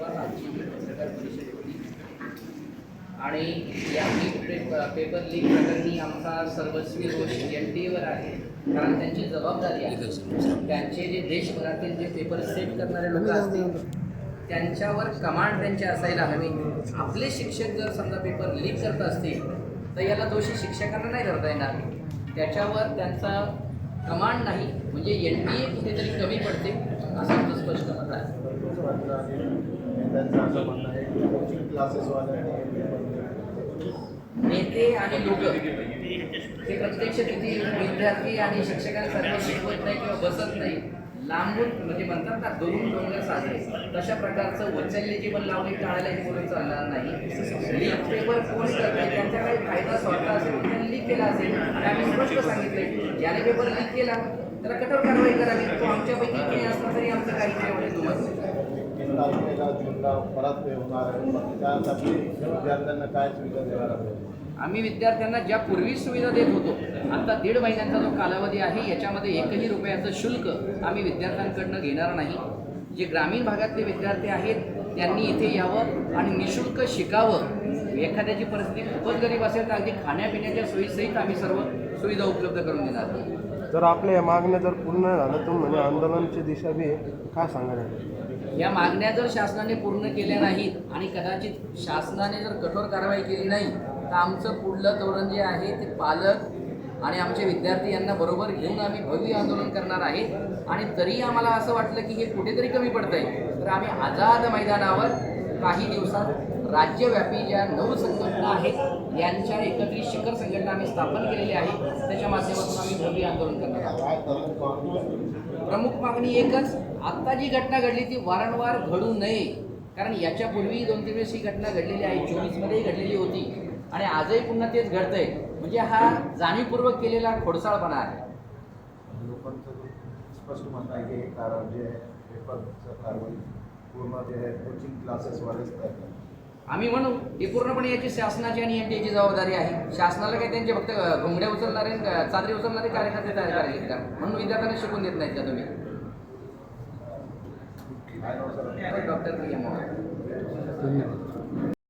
दिवसात आजची ही पत्रकार परिषद होती आणि या पेपर लीक प्रकरणी आमचा सर्वस्वी रोष NTA वर आहे. कारण त्यांची जबाबदारी आहे. त्यांचे जे देशभरातील जे पेपर सेट करणारे लोक असतील त्यांच्यावर कमांड त्यांची असायला हवी. आपले शिक्षक जर समजा पेपर लीक करत असतील तर याला दोषी शिक्षकांना नाही धरता येणार. त्याच्यावर त्यांचा कमांड नाही म्हणजे NTA कुठेतरी कमी पडते असं आमचं स्पष्ट मत आहे. नेते आणि लोक ते प्रत्यक्ष किती विद्यार्थी आणि शिक्षकांसारखे शिकवत नाही किंवा बसत नाही, लांबून म्हणजे म्हणतात ना दुरून डोंगर साजरे, तशा प्रकारचं वचल्य जीवन लावले टाळायला हे बोलून चालणार नाही. लीक पेपर कोण करते त्यांचा काही फायदा स्वतः असेल त्यांनी लीक केला असेल आणि आम्ही स्पष्ट सांगितलंय ज्याने पेपर लीक केला त्याला कठोर कारवाई करावी. तो आमच्यापैकी काही असला तरी आमचं काही एवढे दुमत आम्ही विद्यार्थ्यांना ज्या पूर्वी सुविधा देत होतो आता 1.5 महिन्यांचा जो कालावधी आहे याच्यामध्ये 1ही रुपयाचं शुल्क आम्ही विद्यार्थ्यांकडनं घेणार नाही. जे ग्रामीण भागातले विद्यार्थी आहेत त्यांनी इथे यावं आणि निशुल्क शिकावं. एखाद्याची परिस्थिती खूपच गरीब असेल तर अगदी खाण्यापिण्याच्या सोयीसहित आम्ही सर्व सुविधा उपलब्ध करून देणार. जर आपल्या या मागण्या जर पूर्ण झालं तर म्हणजे आंदोलनाची दिशा बी काय सांगणार? या मागण्या जर शासनाने पूर्ण केल्या नाहीत आणि कदाचित शासनाने जर कठोर कारवाई केली नाही तर आमचं पुढलं धोरण जे आहे ते पालक आणि आमचे विद्यार्थी यांना बरोबर घेऊन आम्ही भव्य आंदोलन करणार आहे. आणि तरी आम्हाला असं वाटलं की हे कुठेतरी कमी पडतंय तर आम्ही आझाद मैदानावर काही दिवसात राज्यव्यापी ज्या 9 संघटना आहेत यांच्या एकत्रित शिखर संघटना आम्ही स्थापन केलेली आहे. त्याच्या माध्यमातून आम्ही भव्य आंदोलन करणार आहोत. प्रमुख मागणी एकच, आत्ता जी घटना घडली ती वारंवार घडू नये. कारण याच्यापूर्वी 2-3 वेळेस ही घटना घडलेली आहे. 24मध्येही घडलेली होती आणि आजही पुन्हा तेच घडतंय. म्हणजे हा जाणीवपूर्वक केलेला खोडसाळपणा आहे. लोकांचं स्पष्ट म्हणणं आहे की कारण जे पेपरचं कारवाई पूर्ण जे कोचिंग क्लासेसवालेच करतात. आम्ही म्हणू ही पूर्णपणे याची शासनाची आणि NTAची जबाबदारी आहे. शासनाला काही त्यांचे फक्त घोंगड्या उचलणारे चादरी उचलणारे कार्यकर्ते तयार करायचे का? म्हणून विद्यार्थ्यांना शिकून देत नाहीत का तुम्ही? डॉक्टर प्रिया मोहन.